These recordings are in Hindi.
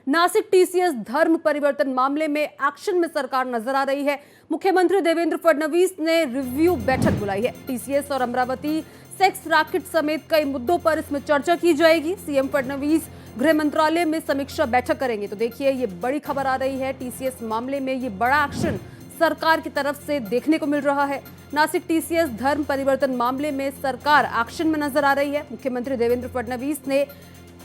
नासिक टीसीएस धर्म परिवर्तन मामले में एक्शन में सरकार नजर आ रही है। मुख्यमंत्री देवेंद्र फडणवीस ने रिव्यू बैठक बुलाई है। टीसीएस और अमरावती सेक्स रैकेट समेत कई मुद्दों पर इसमें चर्चा की जाएगी। सीएम फडणवीस गृह मंत्रालय में समीक्षा बैठक करेंगे। तो देखिए, ये बड़ी खबर आ रही है। टीसीएस मामले में ये बड़ा एक्शन सरकार की तरफ से देखने को मिल रहा है। नासिक टीसीएस धर्म परिवर्तन मामले में सरकार एक्शन में नजर आ रही है। मुख्यमंत्री देवेंद्र फडणवीस ने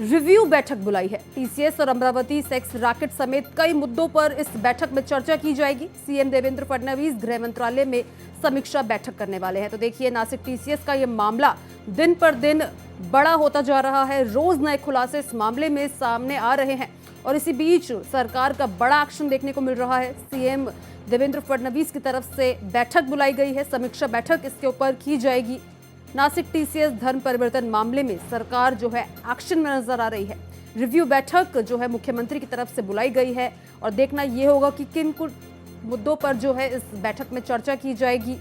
रिव्यू बैठक बुलाई है। टीसीएस और अमरावती सेक्स रैकेट समेत कई मुद्दों पर इस बैठक में चर्चा की जाएगी। सीएम देवेंद्र फडणवीस गृह मंत्रालय में समीक्षा बैठक करने वाले हैं। तो देखिए, नासिक टीसीएस का ये मामला दिन पर दिन बड़ा होता जा रहा है। रोज नए खुलासे इस मामले में सामने आ रहे हैं और इसी बीच सरकार का बड़ा एक्शन देखने को मिल रहा है। सीएम देवेंद्र फडणवीस की तरफ से बैठक बुलाई गई है। समीक्षा बैठक इसके ऊपर की जाएगी। नासिक टीसीएस धर्म परिवर्तन मामले में सरकार जो है एक्शन में नजर आ रही है। रिव्यू बैठक जो है मुख्यमंत्री की तरफ से बुलाई गई है और देखना यह होगा कि किन कुछ मुद्दों पर जो है इस बैठक में चर्चा की जाएगी।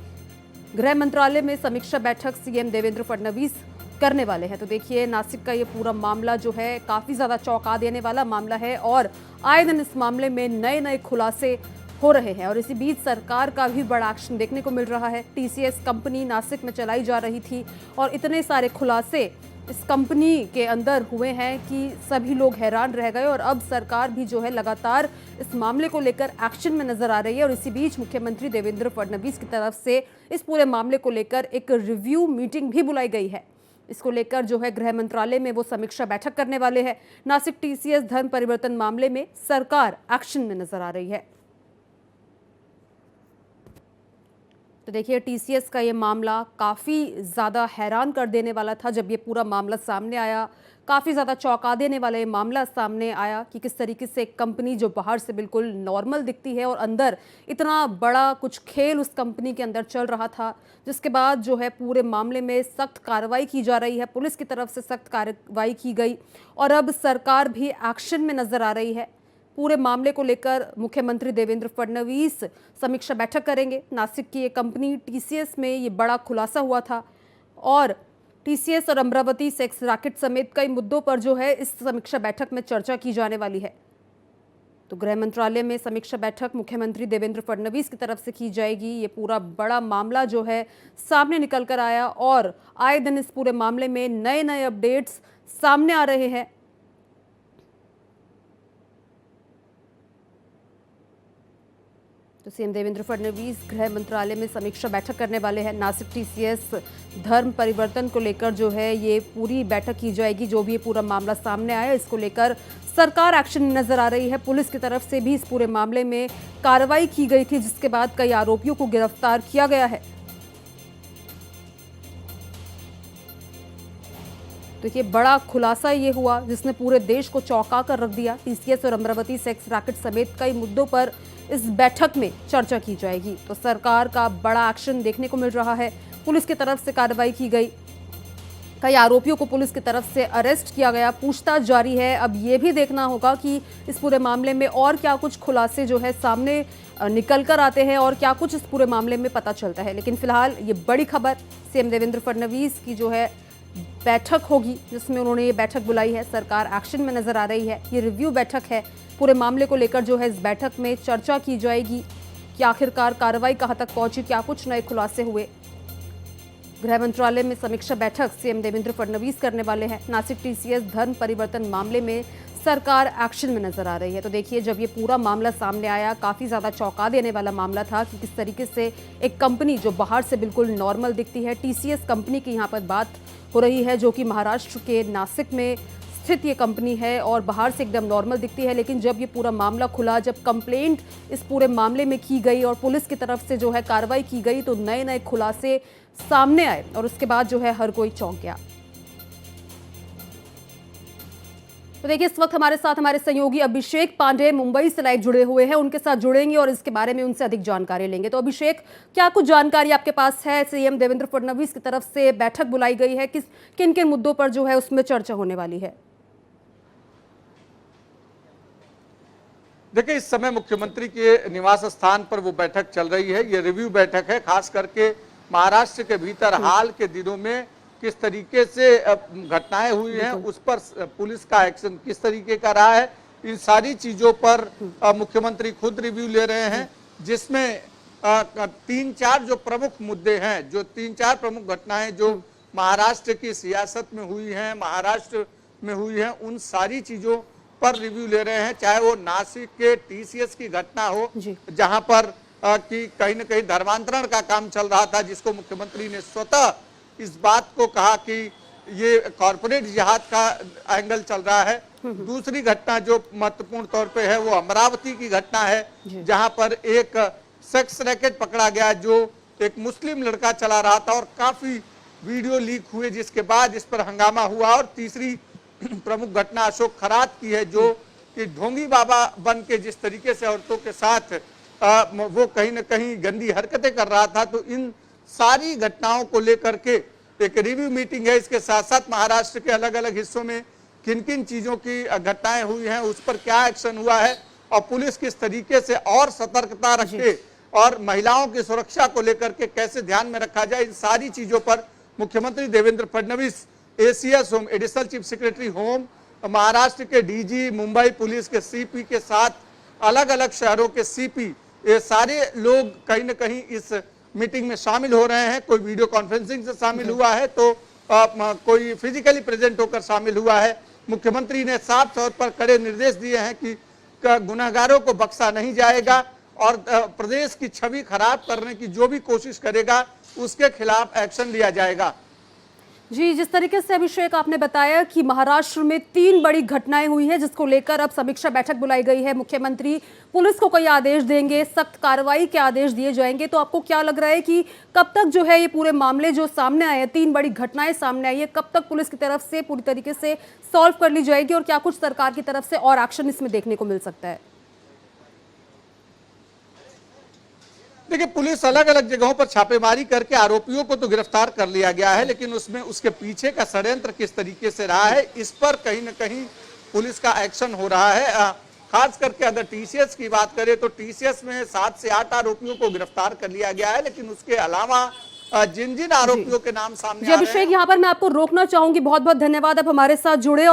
गृह मंत्रालय में समीक्षा बैठक सीएम देवेंद्र फडणवीस करने वाले हैं। तो देखिए, नासिक का ये पूरा मामला जो है काफी ज्यादा चौंका देने वाला मामला है और आए दिन इस मामले में नए नए खुलासे हो रहे हैं और इसी बीच सरकार का भी बड़ा एक्शन देखने को मिल रहा है। टीसीएस कंपनी नासिक में चलाई जा रही थी और इतने सारे खुलासे इस कंपनी के अंदर हुए हैं कि सभी लोग हैरान रह गए और अब सरकार भी जो है लगातार इस मामले को लेकर एक्शन में नजर आ रही है और इसी बीच मुख्यमंत्री देवेंद्र फडणवीस की तरफ से इस पूरे मामले को लेकर एक रिव्यू मीटिंग भी बुलाई गई है। इसको लेकर जो है गृह मंत्रालय में वो समीक्षा बैठक करने वाले हैं। नासिक टीसीएस धर्म परिवर्तन मामले में सरकार एक्शन में नजर आ रही है। तो देखिए, टीसीएस का ये मामला काफ़ी ज़्यादा हैरान कर देने वाला था जब ये पूरा मामला सामने आया। काफ़ी ज़्यादा चौंका देने वाला ये मामला सामने आया कि किस तरीके से एक कंपनी जो बाहर से बिल्कुल नॉर्मल दिखती है और अंदर इतना बड़ा कुछ खेल उस कंपनी के अंदर चल रहा था, जिसके बाद जो है पूरे मामले में सख्त कार्रवाई की जा रही है। पुलिस की तरफ से सख्त कार्रवाई की गई और अब सरकार भी एक्शन में नज़र आ रही है। पूरे मामले को लेकर मुख्यमंत्री देवेंद्र फडणवीस समीक्षा बैठक करेंगे। नासिक की ये कंपनी टीसीएस में ये बड़ा खुलासा हुआ था और टीसीएस और अमरावती सेक्स रैकेट समेत कई मुद्दों पर जो है इस समीक्षा बैठक में चर्चा की जाने वाली है। तो गृह मंत्रालय में समीक्षा बैठक मुख्यमंत्री देवेंद्र फडणवीस की तरफ से की जाएगी। ये पूरा बड़ा मामला जो है सामने निकल कर आया और आए दिन इस पूरे मामले में नए नए अपडेट्स सामने आ रहे हैं। तो सीएम देवेंद्र फडणवीस गृह मंत्रालय में समीक्षा बैठक करने वाले हैं। नासिक टीसीएस धर्म परिवर्तन को लेकर जो है ये पूरी बैठक की जाएगी। जो भी ये पूरा मामला सामने आया, इसको लेकर सरकार एक्शन में नजर आ रही है। पुलिस की तरफ से भी इस पूरे मामले में कार्रवाई की गई थी, जिसके बाद कई आरोपियों को गिरफ्तार किया गया है। तो ये बड़ा खुलासा ये हुआ जिसने पूरे देश को चौंका कर रख दिया। टीसीएस और अमरावती सेक्स रैकेट समेत कई मुद्दों पर इस बैठक में चर्चा की जाएगी। तो सरकार का बड़ा एक्शन देखने को मिल रहा है। पुलिस की तरफ से कार्रवाई की गई, कई आरोपियों को पुलिस की तरफ से अरेस्ट किया गया, पूछताछ जारी है। अब ये भी देखना होगा कि इस पूरे मामले में और क्या कुछ खुलासे जो है सामने निकल कर आते हैं और क्या कुछ इस पूरे मामले में पता चलता है। लेकिन फिलहाल ये बड़ी खबर, सीएम देवेंद्र फडणवीस की जो है बैठक होगी जिसमें उन्होंने ये बैठक बुलाई है। सरकार एक्शन में नजर आ रही है। ये रिव्यू बैठक है। पूरे मामले को लेकर जो है इस बैठक में चर्चा की जाएगी कि आखिरकार कार्रवाई कहां तक पहुंची, क्या कुछ नए खुलासे हुए। गृह मंत्रालय में समीक्षा बैठक सीएम देवेंद्र फडणवीस करने वाले हैं। नासिक टीसीएस धर्म परिवर्तन मामले में सरकार एक्शन में नजर आ रही है। तो देखिए, जब ये पूरा मामला सामने आया, काफी ज्यादा चौंका देने वाला मामला था कि किस तरीके से एक कंपनी जो बाहर से बिल्कुल नॉर्मल दिखती है, टीसीएस कंपनी की यहाँ पर बात हो रही है, जो कि महाराष्ट्र के नासिक में स्थित ये कंपनी है और बाहर से एकदम नॉर्मल दिखती है। लेकिन जब ये पूरा मामला खुला, जब कंप्लेंट इस पूरे मामले में की गई और पुलिस की तरफ से जो है कार्रवाई की गई, तो नए नए खुलासे सामने आए और उसके बाद जो है हर कोई चौंक गया। तो देखिए, इस वक्त हमारे साथ हमारे सहयोगी अभिषेक पांडे मुंबई से लाइव जुड़े हुए हैं। उनके साथ जुड़ेंगे और इसके बारे में उनसे अधिक जानकारी लेंगे। तो अभिषेक, क्या कुछ जानकारी आपके पास है? सीएम देवेंद्र फडणवीस की तरफ से बैठक बुलाई गई है, किन किन मुद्दों पर जो है उसमें चर्चा होने वाली है? देखिए, इस समय मुख्यमंत्री के निवास स्थान पर वो बैठक चल रही है। ये रिव्यू बैठक है, खास करके महाराष्ट्र के भीतर हाल के दिनों में किस तरीके से घटनाएं हुई हैं, उस पर पुलिस का एक्शन किस तरीके का रहा है, इन सारी चीजों पर मुख्यमंत्री खुद रिव्यू ले रहे हैं, जिसमें 3-4 जो प्रमुख मुद्दे हैं, जो 3-4 प्रमुख घटनाएं जो महाराष्ट्र की सियासत में हुई हैं, महाराष्ट्र में हुई हैं, उन सारी चीजों पर रिव्यू ले रहे हैं। चाहे वो नासिक के टीसीएस की घटना हो, जहां पर कि कहीं न कहीं धर्मांतरण का काम चल रहा था, जिसको मुख्यमंत्री ने स्वतः इस बात को कहा कि ये कॉर्पोरेट जिहाद का एंगल चल रहा है। दूसरी घटना जो महत्वपूर्ण तौर पे है वो अमरावती की घटना है, जहां पर एक सेक्स रैकेट पकड़ा गया जो एक मुस्लिम लड़का चला रहा था और काफी वीडियो लीक हुए, जिसके बाद इस पर हंगामा हुआ। और तीसरी प्रमुख घटना अशोक खरात की है, जो कि ढोंगी बाबा बन के जिस तरीके से औरतों के साथ वो कहीं न कहीं गंदी हरकतें कर रहा था। तो इन सारी घटनाओं को लेकर के एक रिव्यू मीटिंग है। इसके साथ साथ महाराष्ट्र के अलग अलग हिस्सों में किन किन चीजों की घटनाएं हुई हैं, उस पर क्या एक्शन हुआ है और पुलिस किस तरीके से और सतर्कता रखे और महिलाओं की सुरक्षा को लेकर के कैसे ध्यान में रखा जाए, इन सारी चीजों पर मुख्यमंत्री Devendra Fadnavis, ACS home, additional chief secretary home, Maharashtra के डीजी, मुंबई पुलिस के सीपी के साथ अलग अलग शहरों के सीपी, ये सारे लोग कहीं न कहीं इस मीटिंग में शामिल हो रहे हैं। कोई वीडियो कॉन्फ्रेंसिंग से शामिल हुआ है, तो कोई फिजिकली प्रेजेंट होकर शामिल हुआ है। मुख्यमंत्री ने साफ तौर पर कड़े निर्देश दिए हैं कि गुनहगारों को बख्शा नहीं जाएगा और प्रदेश की छवि खराब करने की जो भी कोशिश करेगा उसके खिलाफ एक्शन लिया जाएगा। जी, जिस तरीके से अभिषेक आपने बताया कि महाराष्ट्र में 3 बड़ी घटनाएं हुई हैं, जिसको लेकर अब समीक्षा बैठक बुलाई गई है। मुख्यमंत्री पुलिस को कई आदेश देंगे, सख्त कार्रवाई के आदेश दिए जाएंगे। तो आपको क्या लग रहा है कि कब तक जो है ये पूरे मामले जो सामने आए हैं, 3 बड़ी घटनाएं सामने आई है, कब तक पुलिस की तरफ से पूरी तरीके से सॉल्व कर ली जाएगी और क्या कुछ सरकार की तरफ से और एक्शन इसमें देखने को मिल सकता है? देखिए, पुलिस अलग अलग जगहों पर छापेमारी करके आरोपियों को तो गिरफ्तार कर लिया गया है, लेकिन उसमें उसके पीछे का षड्यंत्र किस तरीके से रहा है, इस पर कहीं न कहीं पुलिस का एक्शन हो रहा है। खास करके अगर टीसीएस की बात करें तो टीसीएस में 7 से 8 आरोपियों को गिरफ्तार कर लिया गया है, लेकिन उसके अलावा जिन जिन आरोपियों के नाम सामने आ रहे हैं। अभिषेक, यहाँ पर मैं आपको रोकना चाहूंगी। बहुत बहुत धन्यवाद, आप हमारे साथ जुड़े।